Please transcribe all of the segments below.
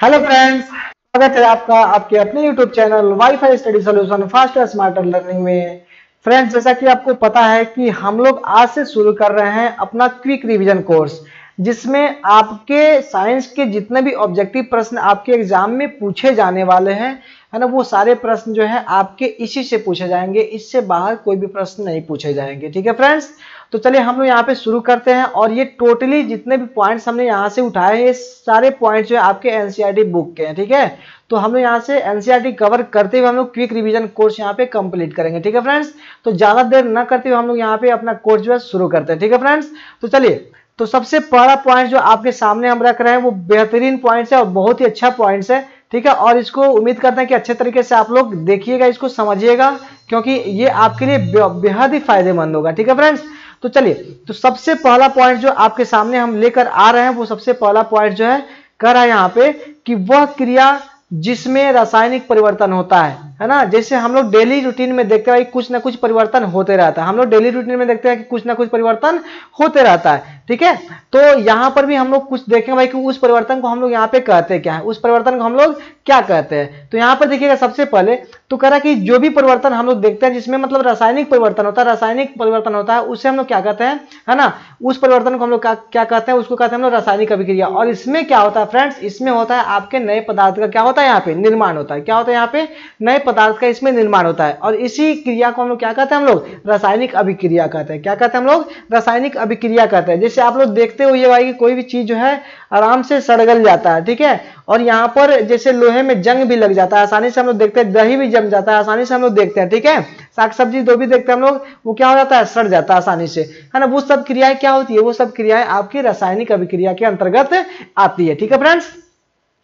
Hello friends, स्वागत है आपका आपके अपने YouTube channel wifi study solution faster smarter learning में। फ्रेंड्स, जैसा कि आपको पता है कि हम लोग आज से शुरू कर रहे हैं अपना क्विक रिवीजन कोर्स, जिसमें आपके साइंस के जितने भी ऑब्जेक्टिव प्रश्न आपके एग्जाम में पूछे जाने वाले हैं, है ना, वो सारे प्रश्न जो है आपके इसी से पूछे जाएंगे। इससे बाहर कोई भी प्रश्न नहीं पूछे जाएंगे। ठीक है फ्रेंड्स, तो चलिए हम लोग यहाँ पे शुरू करते हैं। और ये टोटली जितने भी पॉइंट्स हमने यहाँ से उठाए हैं, ये सारे पॉइंट्स जो है आपके एनसीईआरटी बुक के हैं। ठीक है, तो हम लोग यहाँ से एनसीईआरटी कवर करते हुए हम लोग क्विक रिवीजन कोर्स यहाँ पे कंप्लीट करेंगे। ठीक है फ्रेंड्स, तो ज्यादा देर न करते हुए हम लोग यहाँ पे अपना कोर्स जो है शुरू करते हैं। ठीक है फ्रेंड्स, तो चलिए, तो सबसे पहला पॉइंट जो आपके सामने हम रख रहे हैं वो बेहतरीन पॉइंट्स है और बहुत ही अच्छा पॉइंट्स है। ठीक है, और इसको उम्मीद करते हैं कि अच्छे तरीके से आप लोग देखिएगा, इसको समझिएगा, क्योंकि ये आपके लिए बेहद ही फायदेमंद होगा। ठीक है फ्रेंड्स, तो चलिए, तो सबसे पहला पॉइंट जो आपके सामने हम लेकर आ रहे हैं वो सबसे पहला पॉइंट जो है कर रहा है यहाँ पे कि वह क्रिया जिसमें रासायनिक परिवर्तन होता है ना। जैसे हम लोग डेली रूटीन में देखते हैं कुछ ना कुछ परिवर्तन होते रहता है। हम लोग डेली रूटीन में देखते हैं कि कुछ ना कुछ परिवर्तन होते रहता है। ठीक है, तो यहाँ पर भी हम लोग कुछ देखेंगे भाई कि उस परिवर्तन को हम लोग यहाँ पे कहते क्या है, उस परिवर्तन को हम लोग क्या कहते हैं। तो यहाँ पर देखिएगा, सबसे पहले तो कह रहा कि जो भी परिवर्तन हम लोग देखते हैं जिसमें मतलब रासायनिक परिवर्तन होता है, रासायनिक परिवर्तन होता है, उसे हम लोग क्या कहते हैं, है ना, उस परिवर्तन को हम लोग क्या कहते हैं, उसको कहते हैं हम लोग रासायनिक अभिक्रिया। और इसमें क्या होता है फ्रेंड्स, इसमें होता है आपके नए पदार्थ का क्या होता है, यहाँ पे निर्माण होता है। क्या होता है, यहाँ पे नए पदार्थ का इसमें निर्माण होता है। और इसी क्रिया को हम लोग क्या कहते हैं, हम लोग रासायनिक अभिक्रिया कहते हैं। क्या कहते हैं हम लोग, रासायनिक अभिक्रिया कहते हैं। जैसे आप लोग देखते हो ये भाई कि कोई भी चीज जो है आराम से सड़गल जाता है। ठीक है, और यहाँ पर जैसे लोहे में जंग भी लग जाता है, आसानी से हम लोग देखते हैं, दही भी जम जाता है, आसानी से हम लोग देखते हैं। ठीक है, साग सब्जी जो भी देखते हैं हम लोग, वो क्या हो जाता है, सड़ जाता है आसानी से, है ना। वो सब क्रियाएं क्या होती है, वो सब क्रियाएं आपकी रासायनिक अभिक्रिया के अंतर्गत आती है। ठीक है फ्रेंड्स,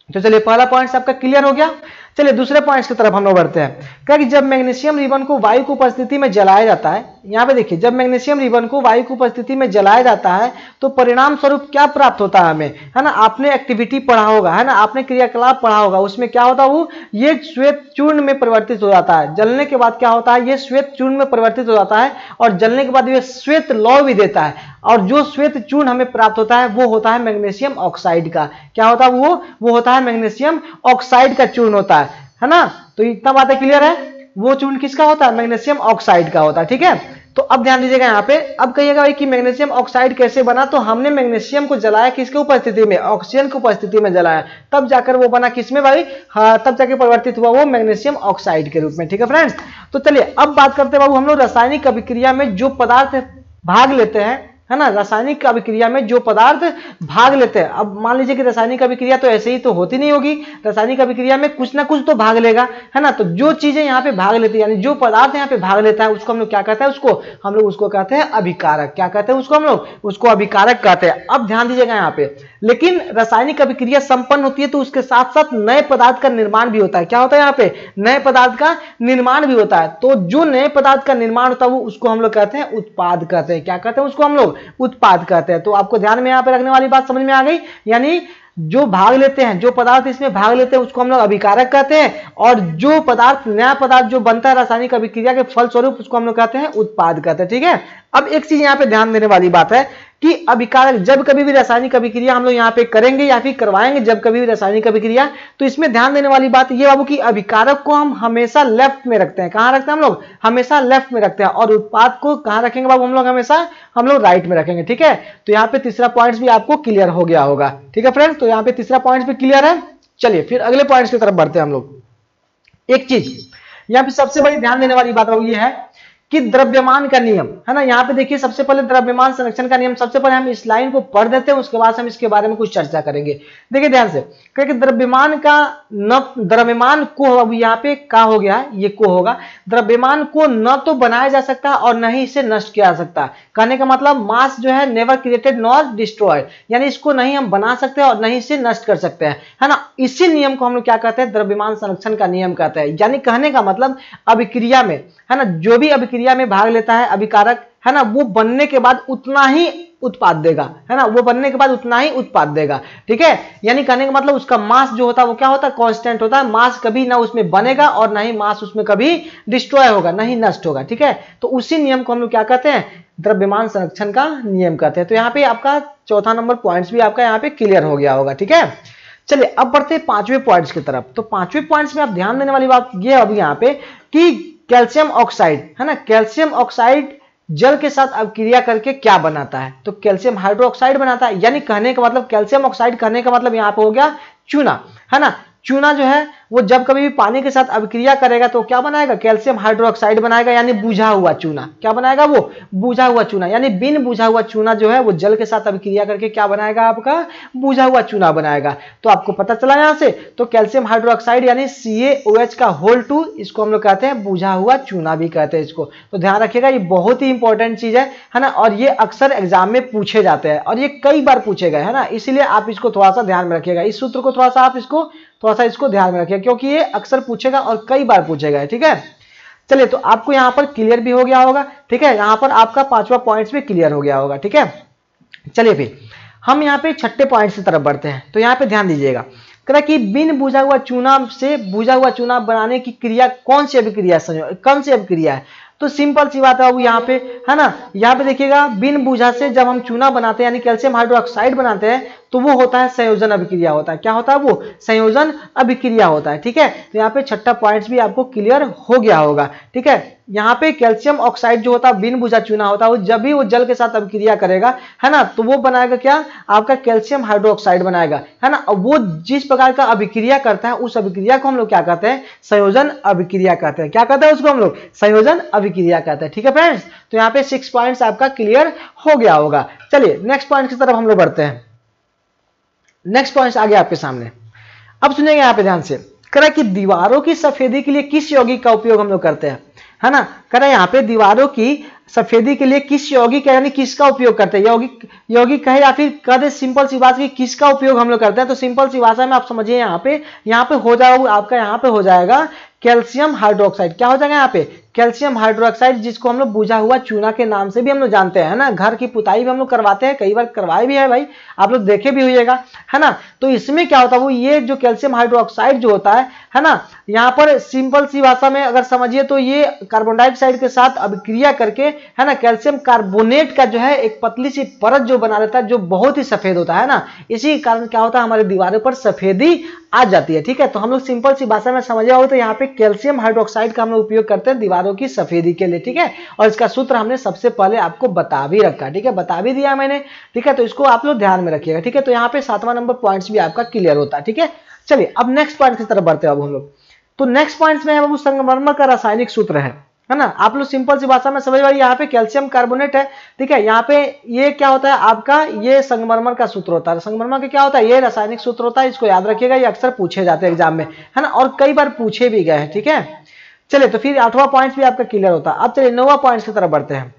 तो चलिए पहला पॉइंट आपका क्लियर हो गया। चलिए दूसरे पॉइंट्स की तरफ हम लोग बढ़ते हैं। क्या कि जब मैग्नीशियम रिबन को वायु की उपस्थिति में जलाया जाता है, यहाँ पे देखिए, जब मैग्नीशियम रिबन को वायु की उपस्थिति में जलाया जाता है तो परिणाम स्वरूप क्या प्राप्त होता है हमें, है ना। आपने एक्टिविटी पढ़ा होगा, है ना, आपने क्रियाकलाप पढ़ा होगा, उसमें क्या होता है, वो ये श्वेत चूर्ण में परिवर्तित हो जाता है। जलने के बाद क्या होता है, ये श्वेत चूर्ण में परिवर्तित हो जाता है और जलने के बाद ये श्वेत लौ भी देता है। और जो श्वेत चूर्ण हमें प्राप्त होता है वो होता है मैग्नीशियम ऑक्साइड का। क्या होता है वो होता है मैग्नीशियम ऑक्साइड का चूर्ण होता है ना। तो इतना बातें क्लियर है, वो चूर्ण किसका होता है, मैग्नीशियम ऑक्साइड का होता है। ठीक है, तो अब ध्यान दीजिएगा यहाँ पे, अब कहिएगा भाई कि मैग्नीशियम ऑक्साइड कैसे बना, तो हमने मैग्नीशियम को जलाया किसके उपस्थिति में, ऑक्सीजन की उपस्थिति में जलाया, तब जाकर वो बना किसमें भाई, हाँ, तब जाकर परिवर्तित हुआ वो मैग्नीशियम ऑक्साइड के रूप में। ठीक है फ्रेंड्स, तो चलिए अब बात करते हैं बाबू हम लोग रासायनिक अभिक्रिया में जो पदार्थ भाग लेते हैं, है ना, रासायनिक अभिक्रिया में जो पदार्थ भाग लेते हैं। अब मान लीजिए कि रासायनिक अभिक्रिया तो ऐसे ही तो होती नहीं होगी, रासायनिक अभिक्रिया में कुछ ना कुछ तो भाग लेगा, है ना। तो जो चीजें यहाँ पे भाग लेती है, यानी जो पदार्थ यहाँ पे भाग लेता है, उसको हम लोग क्या कहते हैं, उसको कहते हैं अभिकारक। क्या कहते हैं उसको, हम लोग उसको अभिकारक कहते हैं। अब ध्यान दीजिएगा यहाँ पे, लेकिन रासायनिक अभिक्रिया संपन्न होती है तो उसके साथ साथ नए पदार्थ का निर्माण भी होता है। क्या होता है यहाँ पे, नए पदार्थ का निर्माण भी होता है। तो जो नए पदार्थ का निर्माण होता है वो उसको हम लोग कहते हैं उत्पाद कहते हैं। क्या कहते हैं उसको, हम लोग उत्पाद कहते हैं। तो आपको ध्यान में यहाँ पे रखने वाली बात समझ में आ गई, यानी जो भाग लेते हैं, जो पदार्थ इसमें भाग लेते हैं उसको हम लोग अभिकारक कहते हैं, और जो पदार्थ नया पदार्थ जो बनता है रासायनिक अभिक्रिया के फलस्वरूप उसको हम लोग कहते हैं उत्पाद कहते हैं। ठीक है, अब एक चीज यहाँ पे ध्यान देने वाली बात है कि अभिकारक, जब कभी भी रासायनिक अभिक्रिया हम लोग यहाँ पे करेंगे या फिर करवाएंगे, जब कभी भी रासायनिक अभिक्रिया, तो इसमें ध्यान देने वाली बात ये बाबू कि अभिकारक को हम हमेशा लेफ्ट में रखते हैं। कहाँ रखते हैं हम लोग, हमेशा लेफ्ट में रखते हैं। और उत्पाद को कहाँ रखेंगे बाबू, हम लोग हमेशा हम लोग राइट में रखेंगे। ठीक है, तो यहाँ पे तीसरा पॉइंट भी आपको क्लियर हो गया होगा। ठीक है फ्रेंड्स, तो यहाँ पे तीसरा पॉइंट भी क्लियर है। चलिए फिर अगले पॉइंट की तरफ बढ़ते हैं हम लोग। एक चीज यहाँ पे सबसे बड़ी ध्यान देने वाली बात ये है कि द्रव्यमान का नियम, है ना। यहाँ पे देखिए, सबसे पहले द्रव्यमान संरक्षण का नियम, सबसे पहले हम इस लाइन को पढ़ देते हैं, उसके बाद हम इसके बारे में कुछ चर्चा करेंगे। देखिए ध्यान से, क्योंकि द्रव्यमान का न, द्रव्यमान को अब यहाँ पे का हो गया, ये को होगा, द्रव्यमान को न तो बनाया जा सकता और न ही इसे नष्ट किया जा सकता। कहने का मतलब मास जो है नेवर क्रिएटेड नॉर डिस्ट्रॉयड, यानी इसको नहीं हम बना सकते और नहीं इसे नष्ट कर सकते हैं, है ना। इसी नियम को हम लोग क्या कहते हैं, द्रव्यमान संरक्षण का नियम कहते हैं। यानी कहने का मतलब अभिक्रिया में, है ना, जो भी अभिक्रिया में भाग लेता है अभिकारक, है ना, वो बनने के बाद उतना ही उत्पाद देगा, है ना, वो बनने के बाद उतना ही उत्पाद देगा। ठीक है, यानी कहने का मतलब उसका मास जो होता है वो क्या होता है, कांस्टेंट होता है। मास कभी ना उसमें बनेगा और ना ही मास उसमें कभी डिस्ट्रॉय होगा, ना ही नष्ट होगा। ठीक है, तो उसी नियम को हम लोग क्या कहते हैं, द्रव्यमान संरक्षण का नियम कहते हैं। तो यहाँ पे आपका चौथा नंबर पॉइंट्स भी आपका यहाँ पे क्लियर हो गया होगा। ठीक है, चलिए अब बढ़ते हैं पांचवें पॉइंट्स की तरफ। तो पांचवें पॉइंट्स में आप ध्यान देने वाली बात ये अभी यहाँ पे कि कैल्शियम ऑक्साइड है ना, कैल्शियम ऑक्साइड जल के साथ अभिक्रिया करके क्या बनाता है, तो कैल्शियम हाइड्रोक्साइड बनाता है। यानी कहने का मतलब कैल्शियम ऑक्साइड कहने का मतलब यहाँ पे हो गया चूना, है ना। चूना जो है वो जब कभी भी पानी के साथ अभिक्रिया करेगा तो क्या बनाएगा, कैल्शियम हाइड्रोक्साइड बनाएगा, यानी बुझा हुआ चूना। क्या बनाएगा वो, बुझा हुआ चूना। यानी बिन बुझा हुआ चूना जो है वो जल के साथ अभिक्रिया करके क्या बनाएगा, आपका बुझा हुआ चूना बनाएगा। तो आपको पता चला यहां से, तो कैल्शियम हाइड्रोक्साइड यानी CaOH का होल 2, इसको हम लोग कहते हैं बुझा हुआ चूना भी कहते हैं इसको। तो ध्यान रखिएगा, ये बहुत ही इंपॉर्टेंट चीज है ना, और ये अक्सर एग्जाम में पूछे जाते हैं और ये कई बार पूछे गए, है ना। इसीलिए आप इसको थोड़ा सा ध्यान में रखिएगा, इस सूत्र को थोड़ा सा आप इसको ध्यान में रखिए, क्योंकि ये अक्सर पूछेगा और कई बार पूछेगा, ठीक है। चलिए तो आपको यहां पर क्लियर भी हो गया होगा, ठीक है। यहां पर आपका पांचवा पॉइंट्स भी क्लियर हो गया होगा, ठीक है। चलिए फिर हम यहां पे छठे पॉइंट्स की तरफ बढ़ते हैं। तो यहां पे ध्यान दीजिएगा, कह कि बिन बुझा हुआ चूना से बुझा हुआ चूना बनाने की क्रिया कौन सी अभिक्रिया है, कौन सी अभिक्रिया है। तो सिंपल सी बात है अब यहाँ पे, है ना। यहाँ पे देखिएगा, बिन बुझा से जब हम चूना बनाते हैं यानी कैल्शियम हाइड्रोक्साइड बनाते हैं तो वो होता है संयोजन अभिक्रिया होता है। क्या होता है वो, संयोजन अभिक्रिया होता है, ठीक है। तो यहाँ पे छठा पॉइंट्स भी आपको क्लियर हो गया होगा, ठीक है। यहाँ पे कैल्शियम ऑक्साइड जो होता है बिन बुझा चूना होता है, वो जब भी वो जल के साथ अभिक्रिया करेगा, है ना, तो वो बनाएगा क्या, आपका कैल्शियम हाइड्रोक्साइड बनाएगा, है ना। और वो जिस प्रकार का अभिक्रिया करता है उस अभिक्रिया को हम लोग क्या कहते हैं, संयोजन अभिक्रिया कहते हैं। क्या कहते हैं उसको हम लोग, संयोजन अभिक्रिया कहते हैं, ठीक है फ्रेंड्स। तो यहाँ पे 6 पॉइंट्स आपका क्लियर हो गया होगा। चलिए नेक्स्ट पॉइंट की तरफ हम लोग बढ़ते हैं। नेक्स्ट पॉइंट आ गया आपके सामने, अब सुनिएगा यहाँ पे ध्यान से। कह रहा है कि दीवारों की सफेदी के लिए किस यौगिक का उपयोग हम लोग करते हैं, है ना। कह रहा है यहाँ पे दीवारों की सफेदी के लिए किस यौगिक यानी किसका उपयोग करते हैं, यौगिक कहे या फिर कह दे सिंपल सी बात की किसका उपयोग हम लोग करते हैं। तो सिंपल सी भाषा में आप समझिए, यहाँ पे हो जाएगा आपका, यहाँ पे हो जाएगा कैल्शियम हाइड्रोक्साइड। क्या हो जाएगा यहाँ पे, कैल्शियम हाइड्रोक्साइड, जिसको हम लोग बुझा हुआ चूना के नाम से भी हम लोग जानते हैं, ना। घर की पुताई भी हम लोग करवाते हैं, कई बार करवाए भी है भाई, आप लोग देखे भी होइएगा, है ना। तो इसमें क्या होता है, वो ये जो कैल्शियम हाइड्रोक्साइड जो होता है ना, यहाँ पर सिंपल सी भाषा में अगर समझिए तो ये कार्बन डाइऑक्साइड के साथ अभिक्रिया करके, है ना, कैल्शियम कार्बोनेट का जो है एक पतली सी परत जो बना लेता है, जो बहुत ही सफेद होता है ना। इसी कारण क्या होता है, हमारे दीवारों पर सफेदी आ जाती है, ठीक है। तो हम लोग सिंपल सी भाषा में समझ आओ तो यहाँ पे कैल्शियम हाइड्रोक्साइड का हम लोग उपयोग करते हैं दीवारों की सफेदी के लिए, ठीक है। और इसका सूत्र हमने सबसे पहले आपको बता भी रखा, ठीक है, बता भी दिया मैंने, ठीक है। तो इसको आप लोग ध्यान में रखिएगा, ठीक है। तो यहाँ पे 7वां नंबर पॉइंट्स भी आपका क्लियर होता है, ठीक है। चलिए अब नेक्स्ट पॉइंट की तरफ बढ़ते हैं अब हम लोग। तो नेक्स्ट पॉइंट्स में बाबू संगमरमर का रासायनिक सूत्र है ना। आप लोग सिंपल सी भाषा में समझ पाइए, यहाँ पे कैल्शियम कार्बोनेट है, ठीक है। यहाँ पे ये क्या होता है आपका, ये संगमरमर का सूत्र होता है। संगमरमर का क्या होता है, ये रासायनिक सूत्र होता है, इसको याद रखिएगा, ये अक्सर पूछे जाते हैं एग्जाम में, है ना, और कई बार पूछे भी गए हैं, ठीक है। चलिए तो फिर 8वां पॉइंट भी आपका क्लियर होता है। अब चलिए 9वां पॉइंट की तरफ बढ़ते हैं।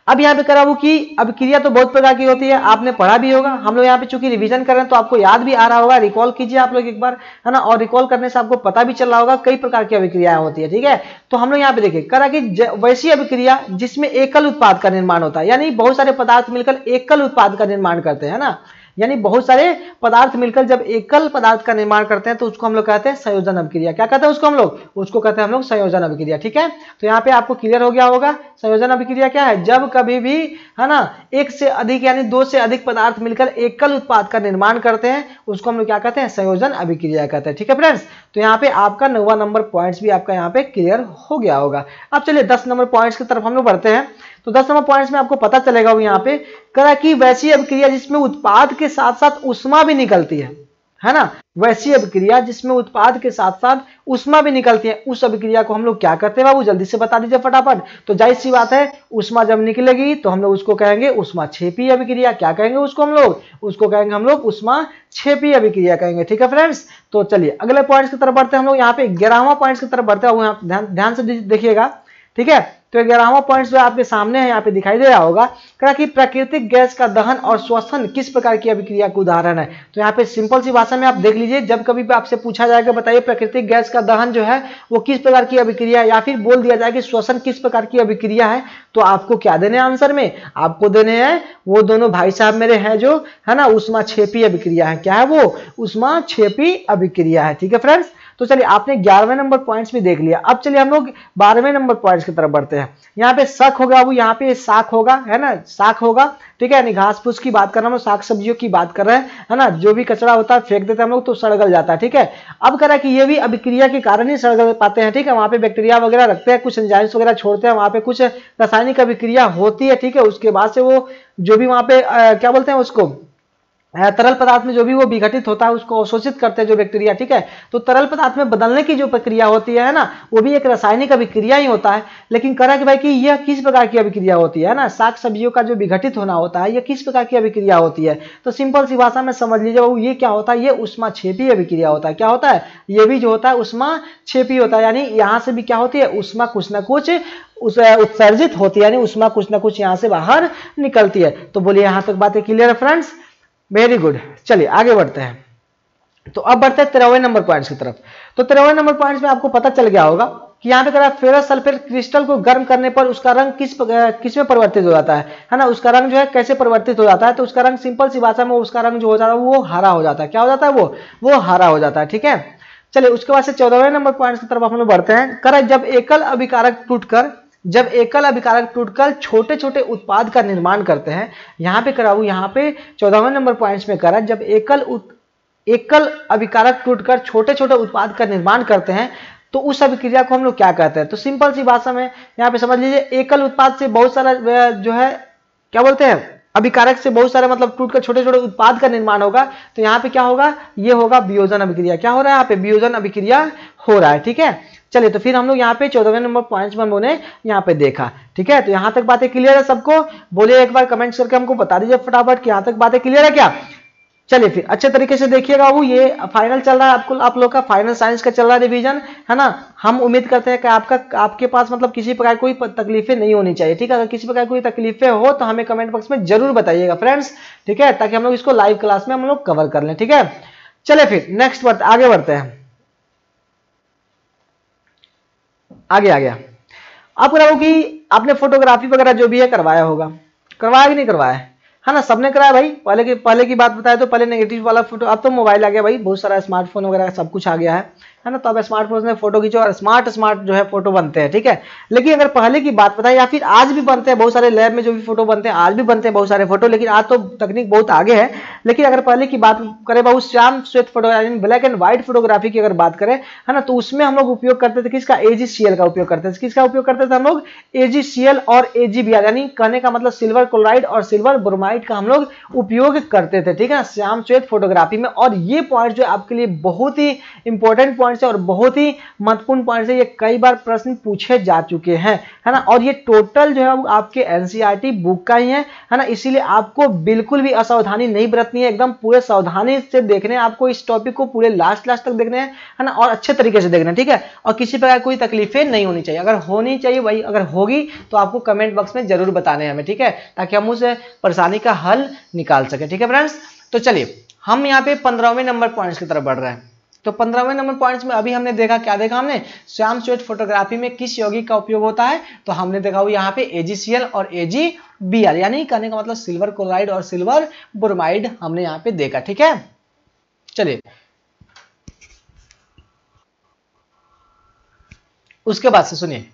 अब यहाँ पे करा वो कि अभिक्रिया तो बहुत प्रकार की होती है, आपने पढ़ा भी होगा। हम लोग यहाँ पे चूंकि रिवीजन कर रहे हैं तो आपको याद भी आ रहा होगा, रिकॉल कीजिए आप लोग एक बार, है ना। और रिकॉल करने से आपको पता भी चल रहा होगा कई प्रकार की अभिक्रियाएं होती है, ठीक है। तो हम लोग यहाँ पे देखिए, करा कि वैसी अभिक्रिया जिसमें एकल उत्पाद का निर्माण होता है, यानी बहुत सारे पदार्थ मिलकर एकल उत्पाद का निर्माण करते हैं ना। यानी बहुत सारे पदार्थ मिलकर जब एकल पदार्थ का निर्माण करते हैं तो उसको हम लोग कहते हैं संयोजन अभिक्रिया। क्या कहते हैं उसको हम लोग, उसको कहते हैं हम लोग संयोजन अभिक्रिया, ठीक है। तो यहाँ पे आपको क्लियर हो गया होगा संयोजन अभिक्रिया क्या है, जब कभी भी, है ना, एक से अधिक यानी 2 से अधिक पदार्थ मिलकर एकल उत्पाद का निर्माण करते हैं उसको हम लोग क्या कहते हैं, संयोजन अभिक्रिया कहते हैं, ठीक है फ्रेंड्स। तो यहाँ पे आपका 9वां नंबर पॉइंट्स भी आपका यहाँ पे क्लियर हो गया होगा। अब चलिए 10 नंबर पॉइंट्स की तरफ हम लोग बढ़ते हैं। तो 10 नंबर पॉइंट्स में आपको पता चलेगा यहाँ पे करा कि वैसी अभिक्रिया जिसमें उत्पाद के साथ साथ उष्मा भी निकलती है ना। वैसी अभिक्रिया जिसमें उत्पाद के साथ साथ उष्मा भी निकलती है, उस अभिक्रिया को हम लोग क्या करते हैं बाबू, जल्दी से बता दीजिए फटाफट। तो जाहिर सी बात है, उष्मा जब निकलेगी तो हम लोग उसको कहेंगे उष्मा क्षेपी अभिक्रिया। क्या कहेंगे उसको हम लोग, उसको कहेंगे हम लोग उष्मा क्षेपी अभिक्रिया कहेंगे, ठीक है फ्रेंड्स। तो चलिए अगले पॉइंट्स की तरफ बढ़ते हैं हम लोग। यहाँ पे 11वां पॉइंट्स की तरफ बढ़ते हैं, ध्यान से देखिएगा, ठीक है। तो 11वां पॉइंट जो आपके सामने है यहाँ पे दिखाई दे रहा होगा, कहा कि प्राकृतिक गैस का दहन और श्वसन किस प्रकार की अभिक्रिया का उदाहरण है। तो यहाँ पे सिंपल सी भाषा में आप देख लीजिए, जब कभी भी आपसे पूछा जाएगा बताइए प्राकृतिक गैस का दहन जो है वो किस प्रकार की अभिक्रिया है, या फिर बोल दिया जाए कि श्वसन किस प्रकार की अभिक्रिया है, तो आपको क्या देने हैं आंसर में, आपको देने हैं वो दोनों भाई साहब मेरे हैं जो, है ना, उष्मा क्षेपी अभिक्रिया है। क्या है वो, उष्मा क्षेपी अभिक्रिया है, ठीक है फ्रेंड्स। तो तो चलिए आपने 11वें नंबर पॉइंट्स भी देख लिया। अब चलिए हम लोग 12वें नंबर पॉइंट्स की तरफ बढ़ते हैं। यहाँ पे शक होगा, वो यहाँ पे शाक होगा, है ना, शाक होगा, ठीक है, यानी घास फूस की बात कर रहा हूँ, शाक सब्जियों की बात कर रहे हैं, है ना, जो भी कचरा होता है फेंक देते हैं हम लोग तो सड़गल जाता है, ठीक है। अब कह रहा है कि ये भी अभिक्रिया के कारण ही सड़गल पाते हैं, ठीक है, वहां पे बैक्टीरिया वगैरह रखते हैं, कुछ एंजाइम्स वगैरह छोड़ते हैं, वहां पे कुछ रासायनिक अभिक्रिया होती है, ठीक है, उसके बाद से वो जो भी वहां पे क्या बोलते हैं उसको, तरल पदार्थ में जो भी वो विघटित होता है उसको अवशोषित करते हैं जो बैक्टीरिया, ठीक है। तो तरल पदार्थ में बदलने की जो प्रक्रिया होती है ना, वो भी एक रासायनिक अभिक्रिया ही होता है। लेकिन करा कि भाई कि यह किस प्रकार की अभिक्रिया होती है ना, शाक सब्जियों का जो विघटित होना होता है, यह किस प्रकार की अभिक्रिया होती है। तो सिंपल सी भाषा में समझ लीजिए वो ये क्या होता है, ये उष्माक्षेपी अभिक्रिया होता है। क्या होता है, ये भी जो होता है उष्माक्षेपी होता है, यानी यहां से भी क्या होती है, उष्मा कुछ ना कुछ उत्सर्जित होती है, यानी उष्मा कुछ ना कुछ यहां से बाहर निकलती है। तो बोलिए यहां तक बातें क्लियर है फ्रेंड्स, वेरी गुड। चलिए आगे बढ़ते हैं। तो अब बढ़ते हैं 13वें नंबर पॉइंट्स की तरफ। तो 13वें नंबर पॉइंट्स में आपको पता चल गया होगा कि यहाँ पे कह रहा है फेरस सल्फेट क्रिस्टल को गर्म करने पर उसका रंग किस में परिवर्तित हो जाता है ना, उसका रंग जो है कैसे परिवर्तित हो जाता है। तो उसका रंग सिंपल सी भाषा में उसका रंग जो हो जाता है वो हरा हो जाता है। क्या हो जाता है, वो हरा हो जाता है, ठीक है। चलिए उसके बाद से 14वें नंबर पॉइंट्स की तरफ हम लोग बढ़ते हैं। कह रहा है जब एकल अभिकारक टूटकर छोटे छोटे उत्पाद का निर्माण करते हैं। यहाँ पे कराऊ, यहाँ पे 14वें नंबर पॉइंट्स में करा जब एकल अभिकारक टूटकर छोटे छोटे उत्पाद का निर्माण करते हैं तो उस अभिक्रिया को हम लोग क्या कहते हैं। तो सिंपल सी भाषा में यहाँ पे समझ लीजिए, एकल उत्पाद से बहुत सारा जो है क्या बोलते हैं, अभिकारक से बहुत सारे मतलब टूटकर छोटे छोटे उत्पाद का निर्माण होगा। तो यहाँ पे क्या होगा, ये होगा वियोजन अभिक्रिया। क्या हो रहा है यहाँ पे, वियोजन अभिक्रिया हो रहा है, ठीक है। चलिए तो फिर हम लोग यहाँ पे 14वें नंबर पॉइंट्स में हम लोगों ने यहाँ पे देखा, ठीक है। तो यहाँ तक बातें क्लियर है सबको, बोलिए एक बार कमेंट्स करके हमको बता दीजिए फटाफट कि यहाँ तक बातें क्लियर है क्या। चलिए फिर अच्छे तरीके से देखिएगा, वो ये फाइनल चल रहा है आप लोग का फाइनल साइंस का चल रहा है रिवीजन, है ना। हम उम्मीद करते हैं कि आपके पास मतलब किसी प्रकार कोई तकलीफें नहीं होनी चाहिए, ठीक है। अगर किसी प्रकार कोई तकलीफें हो तो हमें कमेंट बॉक्स में जरूर बताइएगा फ्रेंड्स, ठीक है, ताकि हम लोग इसको लाइव क्लास में हम लोग कवर कर लें, ठीक है। चलिए फिर नेक्स्ट आगे बढ़ते हैं, आगे आ गया। आप कराओ कि आपने फोटोग्राफी वगैरह जो भी है करवाया होगा, करवाया कि नहीं करवाया है ना, सबने कराया भाई। पहले की बात बताए तो पहले नेगेटिव वाला फोटो, अब तो मोबाइल आ गया भाई, बहुत सारा स्मार्टफोन वगैरह सब कुछ आ गया है ना। तो अब स्मार्टफोन में फोटो खींचो और स्मार्ट जो है फोटो बनते हैं, ठीक है। लेकिन अगर पहले की बात बताए या फिर आज भी बनते हैं, बहुत सारे लैब में जो भी फोटो बनते हैं आज भी बनते हैं बहुत सारे फोटो, लेकिन आज तो तकनीक बहुत आगे है। लेकिन अगर पहले की बात करें बहुत श्याम श्वेत फोटो यानी ब्लैक एंड व्हाइट फोटोग्राफी की अगर बात करें, है ना, तो उसमें हम लोग उपयोग करते थे किसका, AgCl का उपयोग करते थे। किसका उपयोग करते थे हम लोग, AgCl और AgBr, यानी कहने का मतलब सिल्वर क्लोराइड और सिल्वर ब्रोमाइड का हम लोग उपयोग करते थे, ठीक है, श्याम श्वेत फोटोग्राफी में। और ये पॉइंट जो आपके लिए बहुत ही इंपॉर्टेंट पॉइंट्स है और बहुत ही महत्वपूर्ण पॉइंट्स है, ये कई बार प्रश्न पूछे जा चुके हैं, है ना। और ये टोटल जो है वो आपके NCERT बुक का ही है ना, इसीलिए आपको बिल्कुल भी असावधानी नहीं बरतनी है, एकदम पूरे सावधानी से देखने हैं आपको इस टॉपिक को, पूरे लास्ट तक देखने हैं, है ना, और अच्छे तरीके से देखना है, ठीक है। और किसी प्रकार कोई तकलीफें नहीं होनी चाहिए, अगर होनी चाहिए वही अगर होगी तो आपको कमेंट बॉक्स में जरूर बताने हैं हमें, ठीक है, ताकि हम उस परेशानी का हल निकाल सके, ठीक है फ्रेंड्स। तो चलिए हम यहाँ पे 15वें नंबर पॉइंट्स की तरफ बढ़ रहे हैं। तो 15वें नंबर पॉइंट्स में अभी हमने देखा, क्या देखा हमने, श्याम श्वेत फोटोग्राफी में किस यौगिक का उपयोग होता है। तो हमने देखा वो यहाँ पे AgCl और AgBr, यानी कहने का मतलब सिल्वर क्लोराइड और सिल्वर ब्रोमाइड हमने यहाँ पे देखा, ठीक है। चलिए उसके बाद से सुनिए,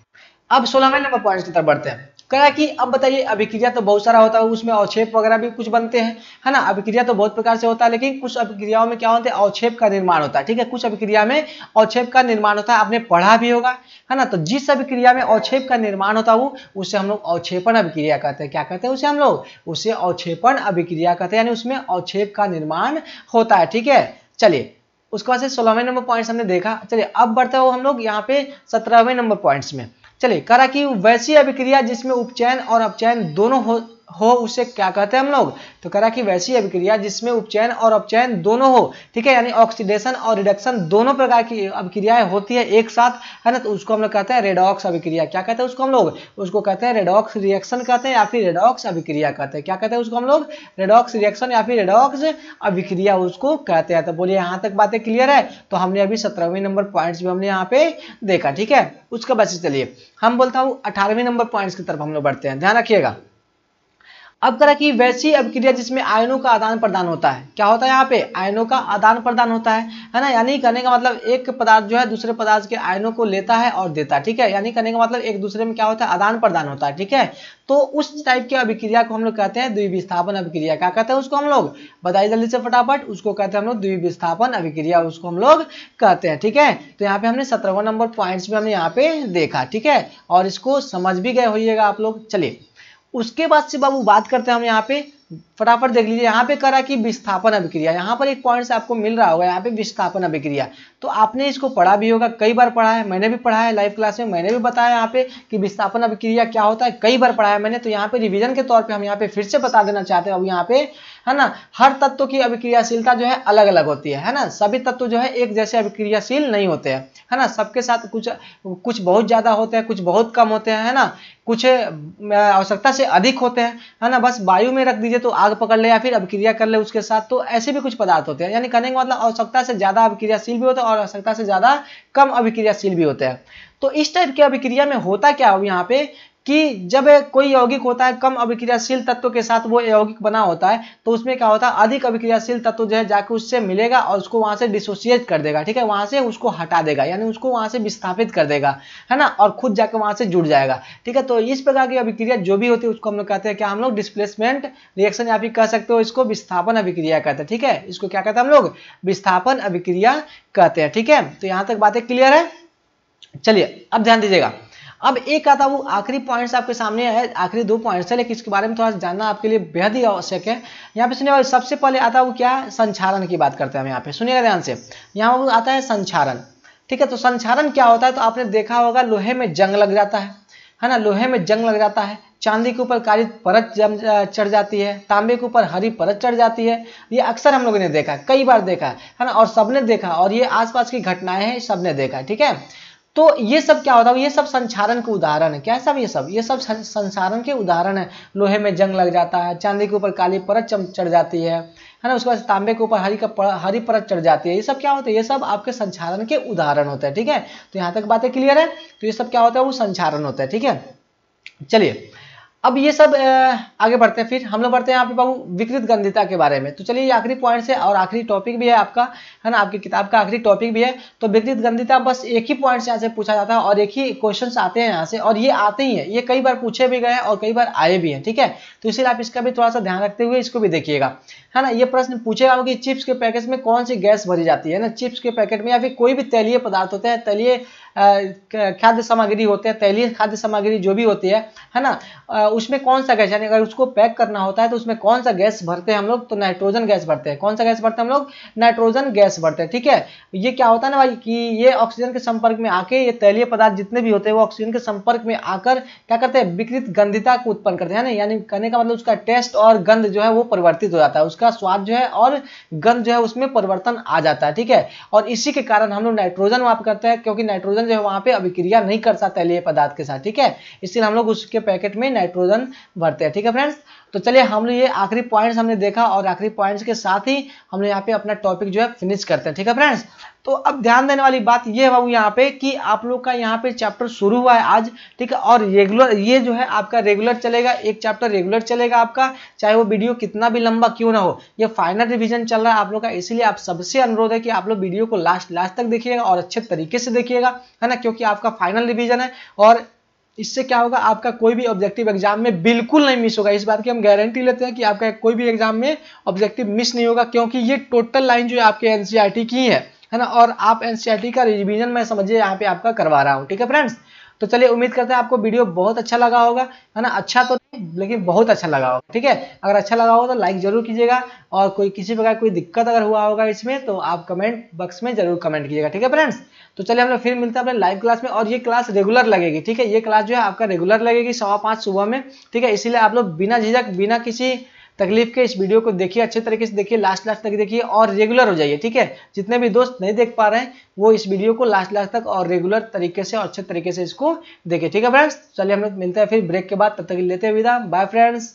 अब 16वें नंबर पॉइंट्स की तरफ बढ़ते हैं। कहा कि अब बताइए अभिक्रिया तो बहुत सारा होता है, उसमें अवक्षेप वगैरह भी कुछ बनते हैं, है ना। अभिक्रिया तो बहुत प्रकार से होता है, लेकिन कुछ अभिक्रियाओं में क्या होता है, अवक्षेप का निर्माण होता है, ठीक है। कुछ अभिक्रिया में अवक्षेप का निर्माण होता है, आपने पढ़ा भी होगा, है ना। तो जिस अभिक्रिया में अवक्षेप का निर्माण होता है उसे हम लोग अवक्षेपण अभिक्रिया कहते हैं। क्या कहते हैं उसे हम लोग, उसे अवक्षेपण अभिक्रिया कहते हैं, यानी उसमें अवक्षेप का निर्माण होता है, ठीक है। चलिए उसके बाद से 16वें नंबर पॉइंट्स हमने देखा। चलिए अब बढ़ते हो हम लोग यहाँ पे 17वें नंबर पॉइंट्स में। चलिए करा कि वैसी अभिक्रिया जिसमें उपचयन और अपचयन दोनों हो उसे क्या कहते हैं हम लोग। तो करा कि वैसी अभिक्रिया जिसमें उपचयन और अपचयन दोनों हो, ठीक है, यानी ऑक्सीडेशन और रिडक्शन दोनों प्रकार की अभिक्रियाएं होती है एक साथ, है ना। तो उसको हम लोग कहते हैं रेडॉक्स अभिक्रिया। क्या कहते हैं उसको हम लोग, उसको कहते हैं रेडॉक्स रिएक्शन कहते हैं या फिर रेडॉक्स अभिक्रिया कहते हैं। क्या कहते हैं उसको हम लोग, रेडॉक्स रिएक्शन या फिर रेडॉक्स अभिक्रिया उसको कहते हैं। तो बोलिए यहाँ तक बातें क्लियर है। तो हमने अभी 17वें नंबर पॉइंट्स भी हमने यहाँ पे देखा, ठीक है। उसके बाद चलिए हम बोलता हूँ 18वें नंबर पॉइंट्स की तरफ हम लोग बढ़ते हैं, ध्यान रखिएगा। अब करा कि वैसी अभिक्रिया जिसमें आयनों का आदान प्रदान होता है। क्या होता है यहाँ पे? आयनों का आदान प्रदान होता है ना। यानी कहने का मतलब एक पदार्थ जो है दूसरे पदार्थ के आयनों को लेता है और देता है, ठीक है। यानी कहने का मतलब एक दूसरे में क्या होता है? आदान प्रदान होता है, ठीक है। तो उस टाइप की अभिक्रिया को हम लोग कहते हैं द्विविस्थापन अभिक्रिया। क्या कहते हैं उसको हम लोग? बताइए जल्दी से फटाफट। उसको कहते हैं हम लोग द्विविस्थापन अभिक्रिया, उसको हम लोग कहते हैं, ठीक है। तो यहाँ पे हमने 17वां नंबर पॉइंट्स में हमने यहाँ पे देखा, ठीक है, और इसको समझ भी गए होइएगा आप लोग। चलिए उसके बाद से बाबू बात करते हैं हम यहाँ पे, फटाफट देख लीजिए। यहाँ पे करा कि विस्थापन अभिक्रिया, यहाँ पर एक पॉइंट से आपको मिल रहा होगा यहाँ पे विस्थापन अभिक्रिया। तो आपने इसको पढ़ा भी होगा, कई बार पढ़ा है, मैंने भी पढ़ा है लाइव क्लास में, मैंने भी बताया यहाँ पे कि विस्थापन अभिक्रिया क्या होता है, कई बार पढ़ा है मैंने। तो यहाँ पे रिवीजन के तौर पे हम यहाँ पे फिर से बता देना चाहते हैं। अब यहाँ पे है ना, हर तत्व की अभिक्रियाशीलता जो है अलग अलग होती है ना। सभी तत्व जो है एक जैसे अभिक्रियाशील नहीं होते हैं, है ना। सबके साथ कुछ बहुत ज्यादा होते हैं, कुछ बहुत कम होते हैं, है ना। कुछ आवश्यकता से अधिक होते हैं, है ना। बस वायु में रख दीजिए तो आग पकड़ ले या फिर अभिक्रिया कर ले उसके साथ, तो ऐसे भी कुछ पदार्थ होते हैं। यानी कहने का मतलब आवश्यकता से ज्यादा अभिक्रियाशील भी होते हैं और आवश्यकता से ज्यादा कम अभिक्रियाशील भी होते हैं। तो इस टाइप की अभिक्रिया में होता क्या हो यहाँ पे कि जब कोई यौगिक होता है कम अभिक्रियाशील तत्व के साथ वो यौगिक बना होता है, तो उसमें क्या होता है अधिक अभिक्रियाशील तत्व जो है जाके उससे मिलेगा और उसको वहां से डिसोसिएट कर देगा, ठीक है, वहां से उसको हटा देगा, यानी उसको वहां से विस्थापित कर देगा, है ना, और खुद जाके वहां से जुड़ जाएगा, ठीक है। तो इस प्रकार की अभिक्रिया जो भी होती है उसको हम लोग कहते हैं क्या? हम लोग डिस्प्लेसमेंट रिएक्शन या फिर कह सकते हो इसको विस्थापन अभिक्रिया कहते हैं, ठीक है। इसको क्या कहते हैं हम लोग? विस्थापन अभिक्रिया कहते हैं, ठीक है। तो यहां तक बातें क्लियर है। चलिए अब ध्यान दीजिएगा। अब एक आता वो आखिरी पॉइंट्स आपके सामने है, आखिरी 2 पॉइंट्स है, लेकिन इसके बारे में थोड़ा जानना आपके लिए बेहद ही आवश्यक है। यहाँ पे सुनिए, सबसे पहले आता वो क्या? संक्षारण की बात करते हैं हम यहाँ पे, सुनिएगा ध्यान से। यहाँ वो आता है संक्षारण, ठीक है। तो संक्षारण क्या होता है? तो आपने देखा होगा लोहे में जंग लग जाता है ना, लोहे में जंग लग जाता है, चांदी के ऊपर काली परत चढ़ जाती है, तांबे के ऊपर हरी परत चढ़ जाती है। ये अक्सर हम लोगों ने देखा, कई बार देखा है ना, और सबने देखा, और ये आसपास की घटनाएं हैं, सबने देखा, ठीक है। तो ये सब क्या होता है? ये सब संक्षारण के उदाहरण है। क्या है सब? ये सब संक्षारण के उदाहरण है। लोहे में जंग लग जाता है, चांदी के ऊपर काली परत चढ़ जाती है ना, उसके बाद तांबे के ऊपर हरी परत चढ़ जाती है। ये सब क्या होता है? ये सब आपके संक्षारण के उदाहरण होते हैं, ठीक है। तो यहाँ तक बातें क्लियर है। तो ये सब क्या होता है? वो संक्षारण होता है, ठीक है। चलिए अब ये सब आगे बढ़ते हैं, फिर हम लोग बढ़ते हैं यहाँ पे बाबू विकृत गंधिता के बारे में। तो चलिए ये आखिरी पॉइंट है और आखिरी टॉपिक भी है आपका, है ना, आपकी किताब का आखिरी टॉपिक भी है। तो विकृत गंधिता बस एक ही पॉइंट से यहाँ से पूछा जाता है और एक ही क्वेश्चंस आते हैं यहाँ से, और ये आते ही हैं, ये कई बार पूछे भी गए और कई बार आए भी हैं, ठीक है। तो इसलिए आप इसका भी थोड़ा सा ध्यान रखते हुए इसको भी देखिएगा, है ना। ये प्रश्न पूछेगा कि चिप्स के पैकेट में कौन सी गैस भरी जाती है ना, चिप्स के पैकेट में या फिर कोई भी तैलीय पदार्थ होते हैं, तैलीय खाद्य सामग्री होते हैं, तैलीय खाद्य सामग्री जो भी होती है ना, उसमें कौन सा गैस, यानी अगर उसको पैक करना होता है तो उसमें कौन सा गैस भरते हैं हम लोग? तो नाइट्रोजन गैस भरते हैं। कौन सा गैस भरते हैं हम लोग? नाइट्रोजन गैस भरते हैं, ठीक है। ये क्या होता है ना भाई कि ये ऑक्सीजन के संपर्क में आके, ये तैलीय पदार्थ जितने भी होते हैं वो ऑक्सीजन के संपर्क में आकर क्या करते हैं? विकृत गंधिता को उत्पन्न करते हैं ना, यानी कहने का मतलब उसका टेस्ट और गंध जो है वो परिवर्तित हो जाता है, उसका स्वाद जो है और गंध जो है उसमें परिवर्तन आ जाता है, ठीक है। और इसी के कारण हम लोग नाइट्रोजन वहां करते हैं, क्योंकि नाइट्रोजन जो है वहां पे अभिक्रिया नहीं कर सकता तैलीय पदार्थ के साथ, ठीक है। इसलिए हम लोग उसके पैकेट में नाइट्रोजन भरते हैं, ठीक है फ्रेंड्स। तो चलिए हम लोग ये आखिरी पॉइंट्स हमने देखा और आखिरी पॉइंट्स के साथ ही हम लोग यहाँ पे अपना टॉपिक जो है फिनिश करते हैं, ठीक है फ्रेंड्स। तो अब ध्यान देने वाली बात ये है बाबू यहाँ पे कि आप लोग का यहाँ पे चैप्टर शुरू हुआ है आज, ठीक है, और रेगुलर ये जो है आपका रेगुलर चलेगा, एक चैप्टर रेगुलर चलेगा आपका, चाहे वो वीडियो कितना भी लंबा क्यों ना हो। ये फाइनल रिवीजन चल रहा है आप लोग का, इसीलिए आप सबसे अनुरोध है कि आप लोग वीडियो को लास्ट तक देखिएगा और अच्छे तरीके से देखिएगा, है ना, क्योंकि आपका फाइनल रिवीजन है और इससे क्या होगा, आपका कोई भी ऑब्जेक्टिव एग्जाम में बिल्कुल नहीं मिस होगा। इस बात की हम गारंटी लेते हैं कि आपका कोई भी एग्जाम में ऑब्जेक्टिव मिस नहीं होगा, क्योंकि ये टोटल लाइन जो है आपके एनसीईआरटी की है ना, और आप एनसीईआरटी का रिवीजन मैं समझिए यहाँ पे आपका करवा रहा हूँ, ठीक है फ्रेंड्स। तो चलिए उम्मीद करते हैं आपको वीडियो बहुत अच्छा लगा होगा, है ना, अच्छा तो नहीं लेकिन बहुत अच्छा लगा होगा, ठीक है। अगर अच्छा लगा होगा तो लाइक जरूर कीजिएगा, और कोई किसी प्रकार कोई दिक्कत अगर हुआ होगा इसमें तो आप कमेंट बॉक्स में जरूर कमेंट कीजिएगा, ठीक है फ्रेंड्स। तो चलिए हम लोग फिर मिलते हैं अपने लाइव क्लास में, और ये क्लास रेगुलर लगेगी, ठीक है, ये क्लास जो है आपका रेगुलर लगेगी 5:15 सुबह में, ठीक है। इसीलिए आप लोग बिना झिझक बिना किसी तकलीफ के इस वीडियो को देखिए, अच्छे तरीके से देखिए, लास्ट तक देखिए और रेगुलर हो जाइए, ठीक है। जितने भी दोस्त नहीं देख पा रहे हैं वो इस वीडियो को लास्ट तक और रेगुलर तरीके से और अच्छे तरीके से इसको देखिए, ठीक है फ्रेंड्स। चलिए हम लोग मिलते हैं फिर ब्रेक के बाद, तब तक लेते हैं विदा, बाय फ्रेंड्स।